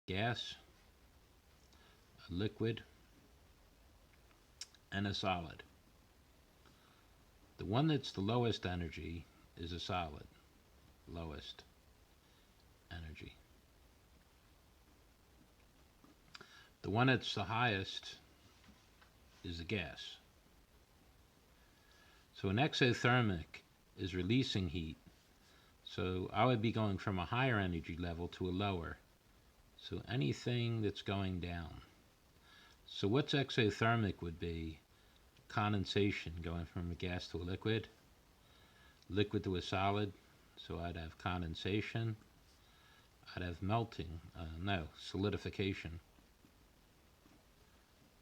gas, a liquid, and a solid. The one that's the lowest energy is a solid, lowest energy. The one that's the highest is the gas. So an exothermic is releasing heat. So I would be going from a higher energy level to a lower. So anything that's going down. So what's exothermic would be condensation, going from a gas to a liquid, liquid to a solid. So I'd have condensation. I'd have melting, solidification.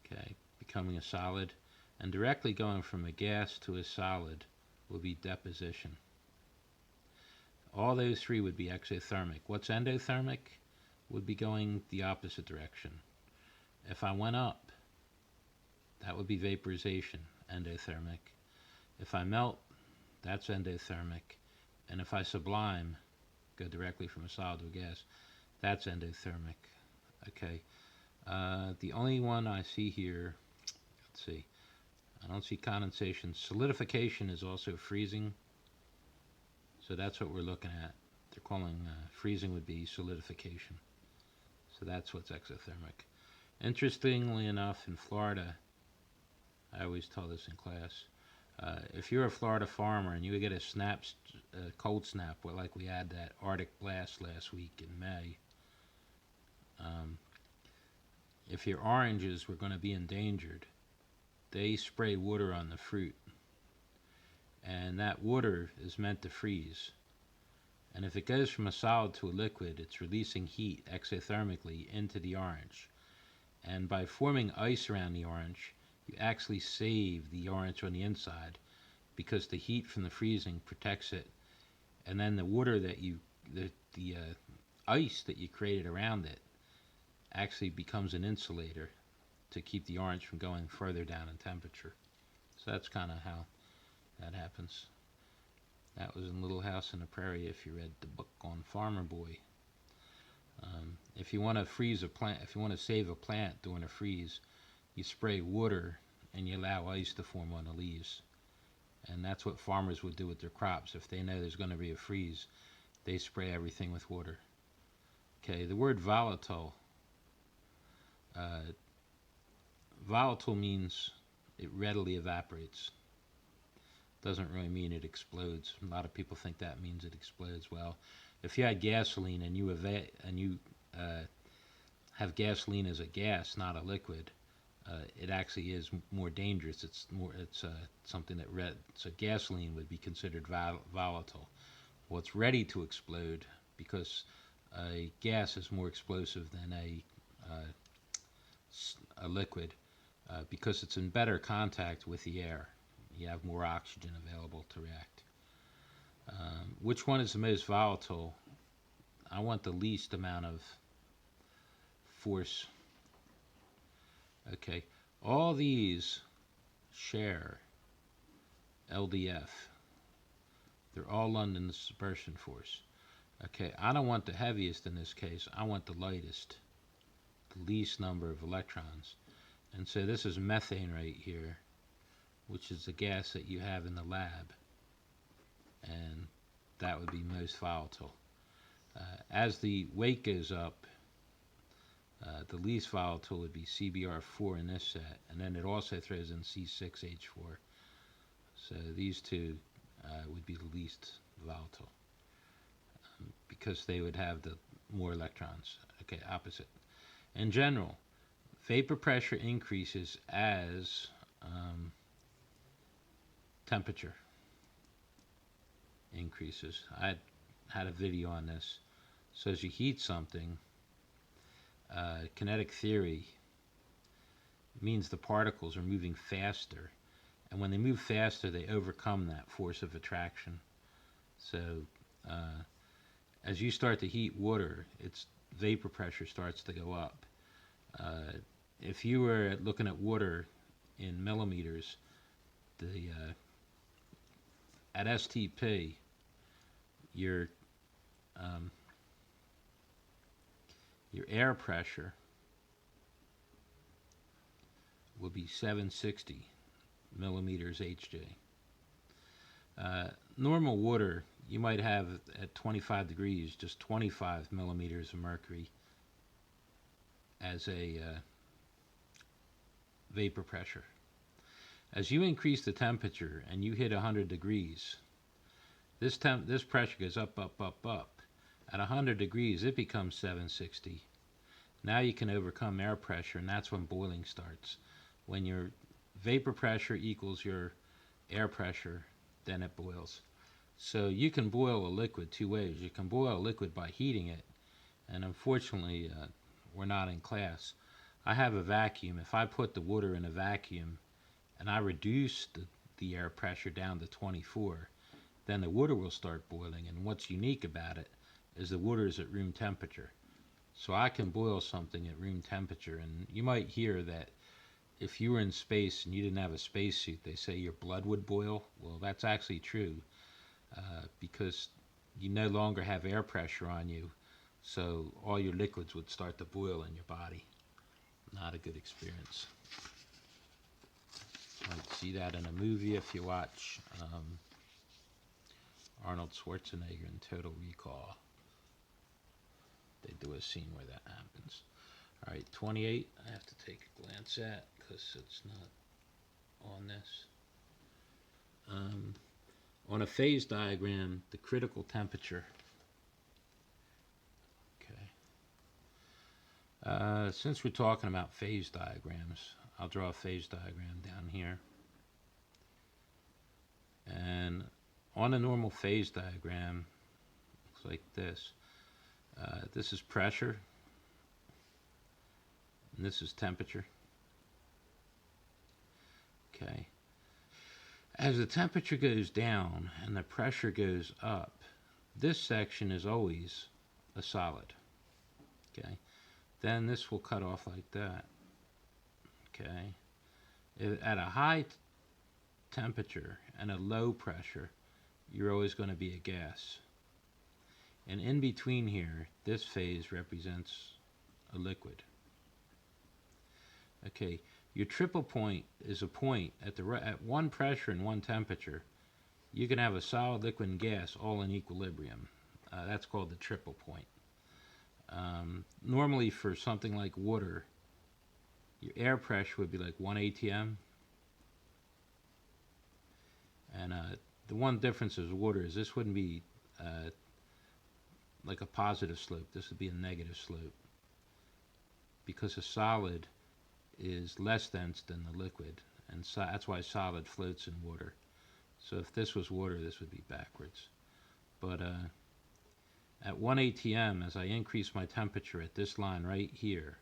Okay, becoming a solid. And directly going from a gas to a solid would be deposition. All those three would be exothermic. What's endothermic? Would be going the opposite direction. If I went up, that would be vaporization, endothermic. If I melt, that's endothermic. And if I sublime, go directly from a solid to a gas, that's endothermic. Okay. The only one I see here, let's see, I don't see condensation. Solidification is also freezing. So that's what we're looking at. They're calling freezing would be solidification. So that's what's exothermic. Interestingly enough, in Florida, I always tell this in class, if you're a Florida farmer and you get a cold snap, like we had that Arctic blast last week in May, if your oranges were going to be endangered, they spray water on the fruit. And that water is meant to freeze. And if it goes from a solid to a liquid, it's releasing heat exothermically into the orange. And by forming ice around the orange, you actually save the orange on the inside because the heat from the freezing protects it. And then the water that the ice that you created around it actually becomes an insulator to keep the orange from going further down in temperature. So that's kind of how that happens. That was in Little House on the Prairie if you read the book on Farmer Boy. If you want to freeze a plant, if you want to save a plant during a freeze, you spray water and you allow ice to form on the leaves. And that's what farmers would do with their crops. If they know there's going to be a freeze, they spray everything with water. Okay, the word volatile. Volatile means it readily evaporates. Doesn't really mean it explodes. A lot of people think that means it explodes. Well, if you had gasoline and you have gasoline as a gas, not a liquid, it actually is more dangerous. It's something that so gasoline would be considered volatile. Well, it's ready to explode because a gas is more explosive than a liquid because it's in better contact with the air. You have more oxygen available to react. Which one is the most volatile? I want the least amount of force. Okay, all these share LDF. They're all London dispersion force. Okay, I don't want the heaviest in this case. I want the lightest, the least number of electrons. And so this is methane right here, which is the gas that you have in the lab. And that would be most volatile. As the weight goes up, the least volatile would be CBr4 in this set, and then it also throws in C6H4. So these two would be the least volatile because they would have the more electrons. Okay, opposite. In general, vapor pressure increases as temperature increases. I had a video on this. So as you heat something, kinetic theory means the particles are moving faster, and when they move faster, they overcome that force of attraction. So as you start to heat water, its vapor pressure starts to go up. If you were looking at water in millimeters, at STP, your your air pressure will be 760 millimeters HJ. Normal water, you might have at 25 degrees just 25 millimeters of mercury as a vapor pressure. As you increase the temperature and you hit 100 degrees, this pressure goes up, up, up, up. At 100 degrees, it becomes 760. Now you can overcome air pressure, and that's when boiling starts. When your vapor pressure equals your air pressure, then it boils. So you can boil a liquid two ways. You can boil a liquid by heating it, and unfortunately, we're not in class. I have a vacuum. If I put the water in a vacuum and I reduce the air pressure down to 24, then the water will start boiling. And what's unique about it is the water is at room temperature. So I can boil something at room temperature. And you might hear that if you were in space and you didn't have a spacesuit, they say your blood would boil. Well, that's actually true because you no longer have air pressure on you. So all your liquids would start to boil in your body. Not a good experience. You might see that in a movie if you watch Arnold Schwarzenegger in Total Recall. They do a scene where that happens. All right, 28, I have to take a glance at because it's not on this. On a phase diagram, the critical temperature. Okay. Since we're talking about phase diagrams, I'll draw a phase diagram down here. And on a normal phase diagram, looks like this. This is pressure, and this is temperature. Okay. As the temperature goes down and the pressure goes up, this section is always a solid. Okay. Then this will cut off like that. Okay. At a high temperature and a low pressure, you're always going to be a gas. And in between here, this phase represents a liquid. Okay, your triple point is a point at one pressure and one temperature. You can have a solid, liquid, and gas all in equilibrium. That's called the triple point. Normally for something like water, your air pressure would be like 1 atm. And the one difference is water is this wouldn't be like a positive slope. This would be a negative slope because a solid is less dense than the liquid, and that's why solid floats in water. So if this was water, this would be backwards. But at 1 atm, as I increase my temperature at this line right here,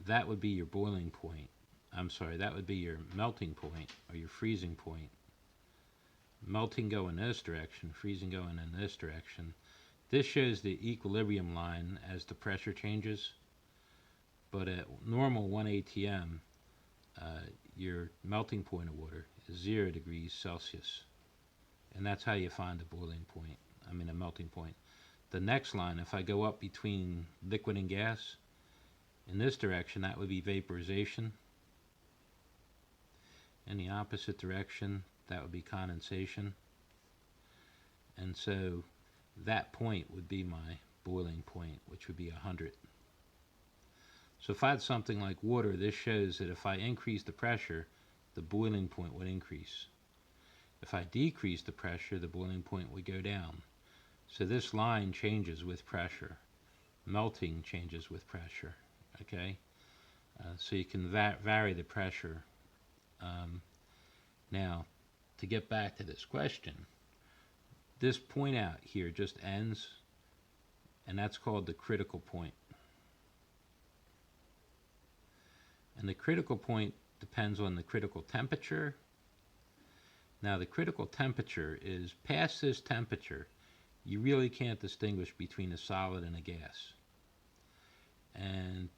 that would be your boiling point. I'm sorry, that would be your melting point or your freezing point. Melting going this direction, freezing going in this direction. This shows the equilibrium line as the pressure changes. But at normal 1 atm, your melting point of water is 0 degrees Celsius. And that's how you find a boiling point, a melting point. The next line, if I go up between liquid and gas, in this direction, that would be vaporization. In the opposite direction, that would be condensation. And so that point would be my boiling point, which would be 100. So if I had something like water, this shows that if I increase the pressure, the boiling point would increase. If I decrease the pressure, the boiling point would go down. So this line changes with pressure. Melting changes with pressure. Okay? So you can vary the pressure. Now, to get back to this question, this point out here just ends, and that's called the critical point. And the critical point depends on the critical temperature. Now, the critical temperature is past this temperature, you really can't distinguish between a solid and a gas. And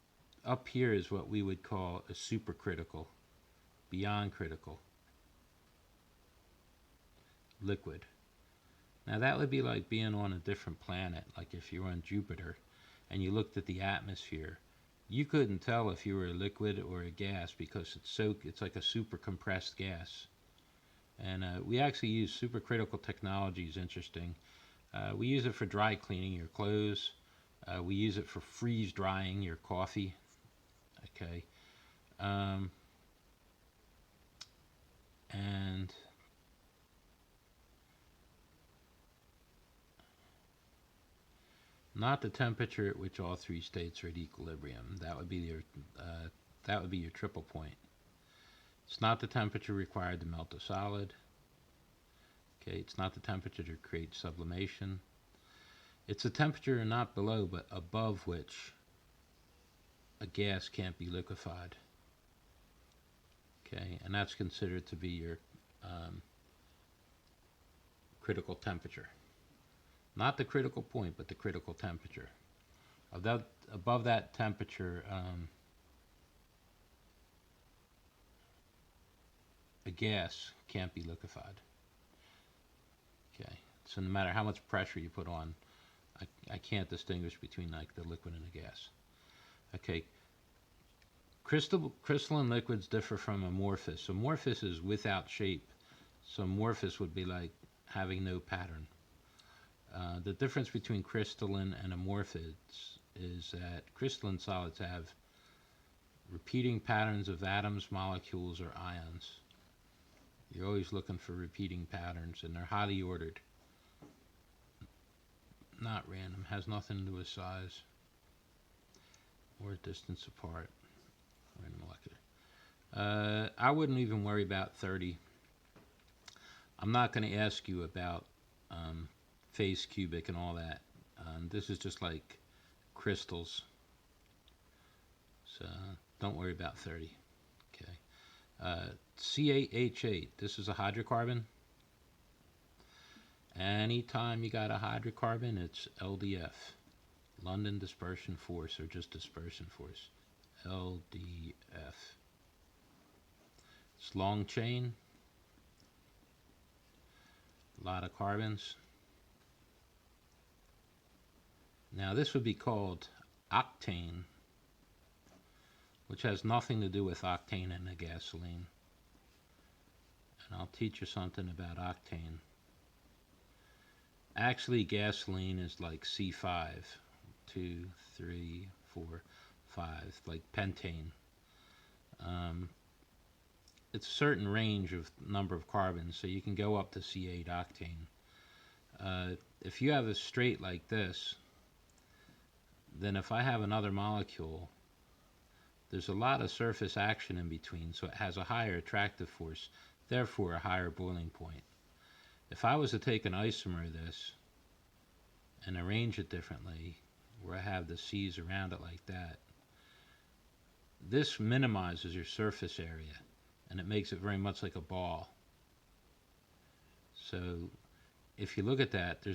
up here is what we would call a supercritical, beyond critical liquid. Now that would be like being on a different planet, like if you're on Jupiter and you looked at the atmosphere, you couldn't tell if you were a liquid or a gas because it's like a super compressed gas. And we actually use supercritical technology. Is interesting. We use it for dry cleaning your clothes. We use it for freeze drying your coffee. Okay. Um, and not the temperature at which all three states are at equilibrium. That would be your triple point. It's not the temperature required to melt a solid. Okay, it's not the temperature to create sublimation. It's a temperature not below but above which a gas can't be liquefied. Okay, and that's considered to be your critical temperature. Not the critical point, but the critical temperature. Above that temperature, a gas can't be liquefied. Okay, so no matter how much pressure you put on, I can't distinguish between like the liquid and the gas. Okay, crystalline liquids differ from amorphous. Amorphous is without shape, so amorphous would be like having no pattern. The difference between crystalline and amorphous is that crystalline solids have repeating patterns of atoms, molecules, or ions. You're always looking for repeating patterns, and they're highly ordered. Not random, has nothing to do with size or distance apart or molecular. I wouldn't even worry about 30. I'm not going to ask you about phase cubic and all that. This is just like crystals, so don't worry about 30. Okay. CaH8, this is a hydrocarbon. Anytime you got a hydrocarbon, it's LDF, London Dispersion Force, or just Dispersion Force, LDF. It's long chain, a lot of carbons. Now this would be called octane, which has nothing to do with octane in a gasoline. And I'll teach you something about octane. Actually, gasoline is like C5, 2, 3, 4, 5, like pentane. It's a certain range of number of carbons, so you can go up to C8 octane. If you have a straight like this, then if I have another molecule, there's a lot of surface action in between, so it has a higher attractive force, therefore a higher boiling point. If I was to take an isomer of this and arrange it differently, where I have the C's around it like that, this minimizes your surface area, and it makes it very much like a ball. So if you look at that,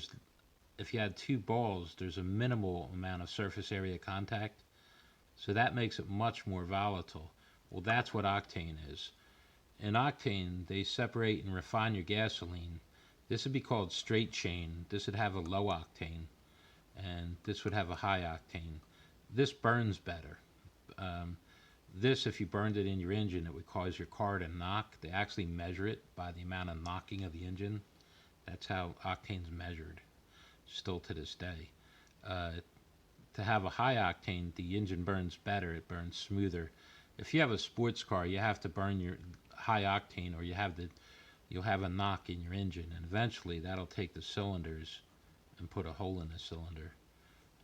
if you had two balls, there's a minimal amount of surface area contact, so that makes it much more volatile. Well, that's what octane is. In octane, they separate and refine your gasoline. This would be called straight chain. This would have a low octane, and this would have a high octane. This burns better. This, if you burned it in your engine, it would cause your car to knock. They actually measure it by the amount of knocking of the engine. That's how octane's measured, still to this day. To have a high octane, the engine burns better. It burns smoother. If you have a sports car, you have to burn your high octane, or you'll have a knock in your engine, and eventually that'll take the cylinders and put a hole in the cylinder.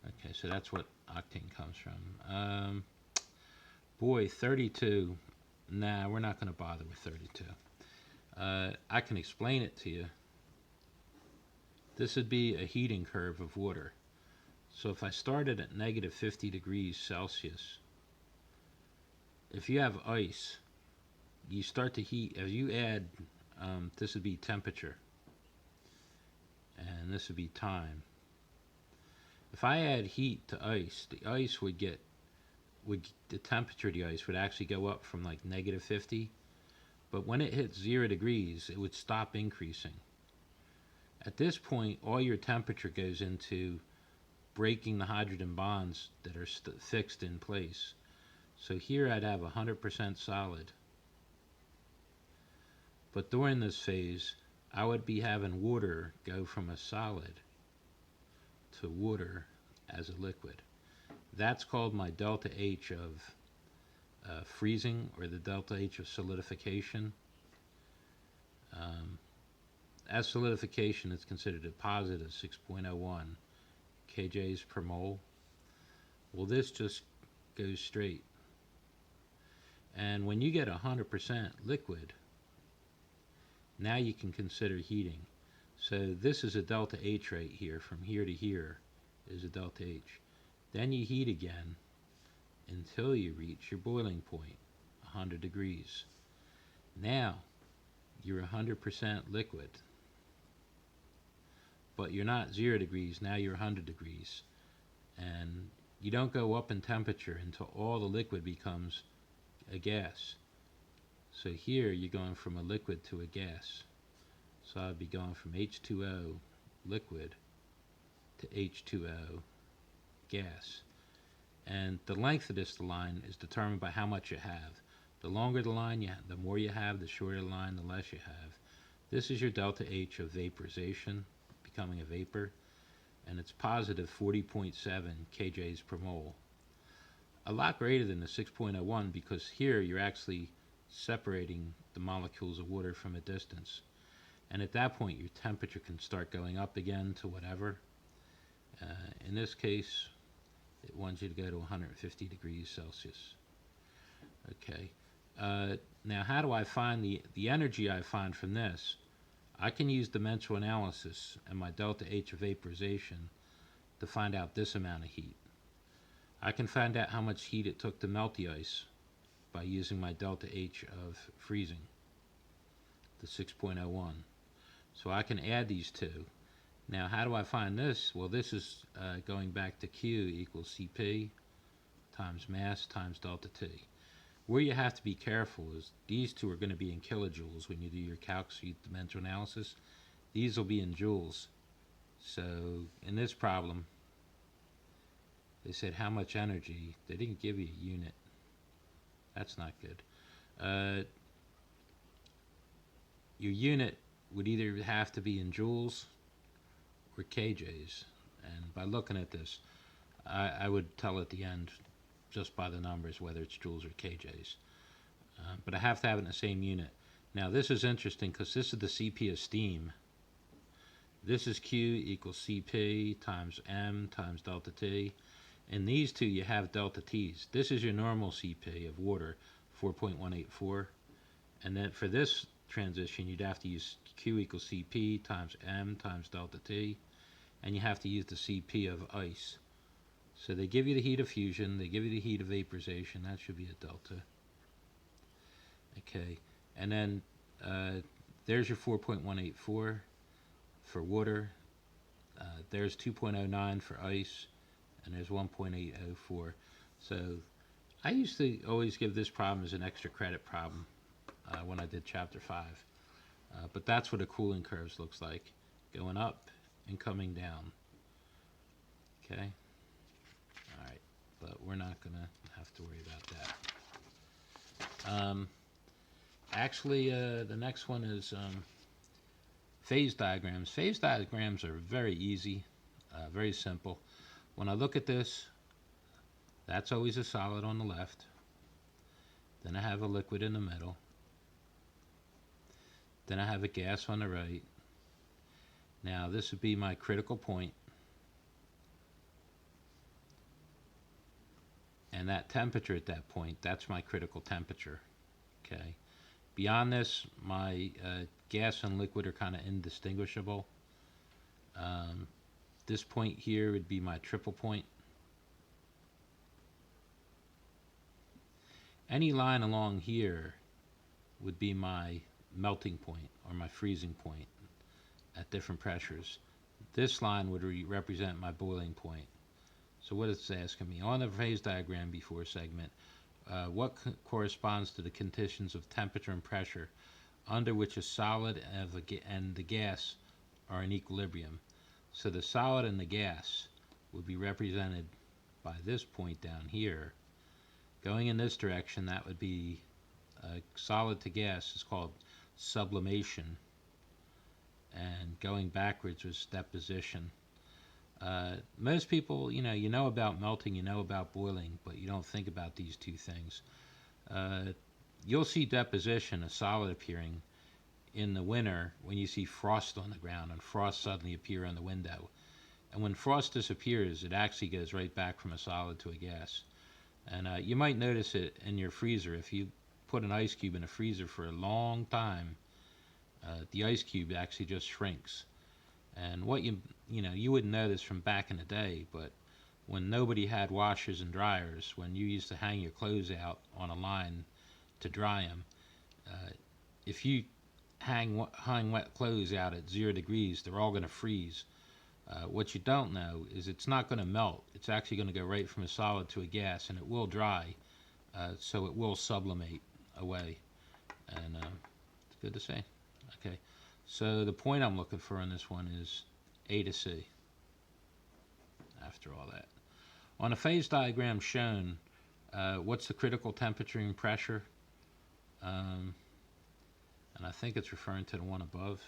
Okay, so that's what octane comes from. Boy, 32. Nah, we're not going to bother with 32. I can explain it to you. This would be a heating curve of water. So if I started at negative 50 degrees Celsius, if you have ice, you start to heat. As you add, this would be temperature, and this would be time. If I add heat to ice, the ice the temperature of the ice would actually go up from like negative 50, but when it hits 0 degrees, it would stop increasing. At this point, all your temperature goes into breaking the hydrogen bonds that are fixed in place. So here I'd have 100% solid. But during this phase, I would be having water go from a solid to water as a liquid. That's called my delta H of freezing, or the delta H of solidification. As solidification, it's considered a positive 6.01 kJs per mole. Well, this just goes straight. And when you get 100% liquid, now you can consider heating. So this is a delta H right here. From here to here is a delta H. Then you heat again until you reach your boiling point, 100 degrees. Now you're 100% liquid. But you're not 0 degrees, now you're 100 degrees. And you don't go up in temperature until all the liquid becomes a gas. So here you're going from a liquid to a gas. So I'd be going from H2O liquid to H2O gas. And the length of this line is determined by how much you have. The longer the line you have, the more you have. The shorter the line, the less you have. This is your delta H of vaporization, becoming a vapor, and it's positive 40.7 kJs per mole. A lot greater than the 6.01, because here you're actually separating the molecules of water from a distance. And at that point your temperature can start going up again to whatever. In this case, it wants you to go to 150 degrees Celsius. Okay. Now how do I find the energy I find from this? I can use dimensional analysis and my delta H of vaporization to find out this amount of heat. I can find out how much heat it took to melt the ice by using my delta H of freezing, the 6.01. So I can add these two. Now how do I find this? Well, this is going back to Q equals Cp times mass times delta T. Where you have to be careful is these two are going to be in kilojoules when you do your calcs, dimensional analysis. These will be in joules. So in this problem, they said how much energy. They didn't give you a unit. That's not good. Your unit would either have to be in joules or kJs. And by looking at this, I would tell at the end, just by the numbers, whether it's joules or kJs. But I have to have it in the same unit. Now this is interesting because this is the Cp of steam. This is Q equals Cp times M times delta T. In these two you have delta T's. This is your normal Cp of water, 4.184. And then for this transition you'd have to use Q equals Cp times M times delta T. And you have to use the Cp of ice. So they give you the heat of fusion, they give you the heat of vaporization, that should be a delta. Okay, and then there's your 4.184 for water, there's 2.09 for ice, and there's 1.804. So I used to always give this problem as an extra credit problem when I did chapter 5. But that's what a cooling curve looks like, going up and coming down. Okay. Alright, but we're not going to have to worry about that. Actually, the next one is phase diagrams. Phase diagrams are very easy, very simple. When I look at this, that's always a solid on the left. Then I have a liquid in the middle. Then I have a gas on the right. Now this would be my critical point. And that temperature at that point, that's my critical temperature. Okay. Beyond this, my gas and liquid are kind of indistinguishable. This point here would be my triple point. Any line along here would be my melting point or my freezing point at different pressures. This line would represent my boiling point. So what it's asking me, on the phase diagram before segment, what corresponds to the conditions of temperature and pressure under which a solid and the gas are in equilibrium? So the solid and the gas would be represented by this point down here. Going in this direction, that would be solid to gas, is called sublimation, and going backwards was deposition. Most people, you know about melting, you know about boiling, but you don't think about these two things. You'll see deposition, a solid appearing, in the winter when you see frost on the ground and frost suddenly appear on the window. And when frost disappears, it actually goes right back from a solid to a gas. And you might notice it in your freezer. If you put an ice cube in a freezer for a long time, the ice cube actually just shrinks. And what you wouldn't know this from back in the day, but when nobody had washers and dryers, when you used to hang your clothes out on a line to dry them, if you hang wet clothes out at 0 degrees, they're all going to freeze. What you don't know is it's not going to melt. It's actually going to go right from a solid to a gas, and it will dry, so it will sublimate away. And it's good to say. Okay, so the point I'm looking for in this one is A to C. After all that, on a phase diagram shown, what's the critical temperature and pressure? And I think it's referring to the one above.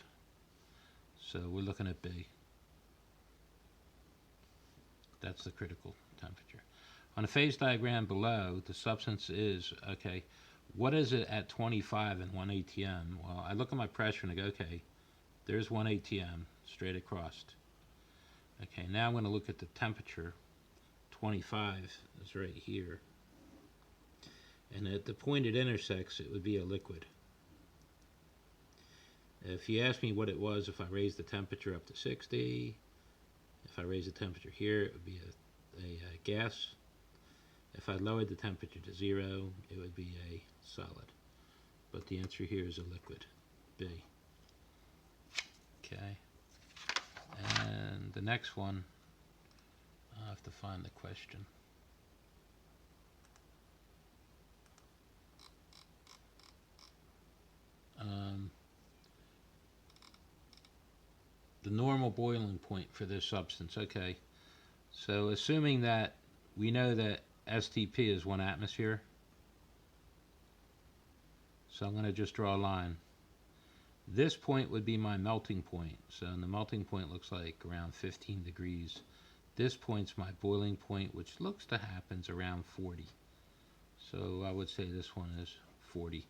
So we're looking at B. That's the critical temperature. On a phase diagram below, the substance is, okay, what is it at 25 and 1 atm? Well, I look at my pressure and I go, okay, there's 1 atm straight across. Okay, now I'm going to look at the temperature. 25 is right here. And at the point it intersects, it would be a liquid. If you ask me what it was if I raised the temperature up to 60, if I raised the temperature here, it would be a gas. If I lowered the temperature to 0, it would be a solid. But the answer here is a liquid, B. Okay. And the next one, I'll have to find the question. The normal boiling point for this substance. Okay, so assuming that we know that STP is 1 atmosphere, so I'm going to just draw a line. This point would be my melting point, so the melting point looks like around 15 degrees. This point's my boiling point, which looks to happen around 40. So I would say this one is 40.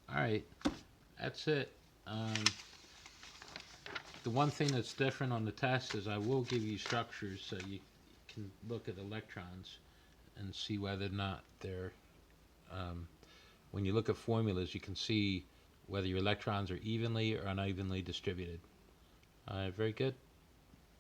Alright, that's it. The one thing that's different on the test is I will give you structures so you can look at electrons and see whether or not they're, when you look at formulas, you can see whether your electrons are evenly or unevenly distributed. Very good.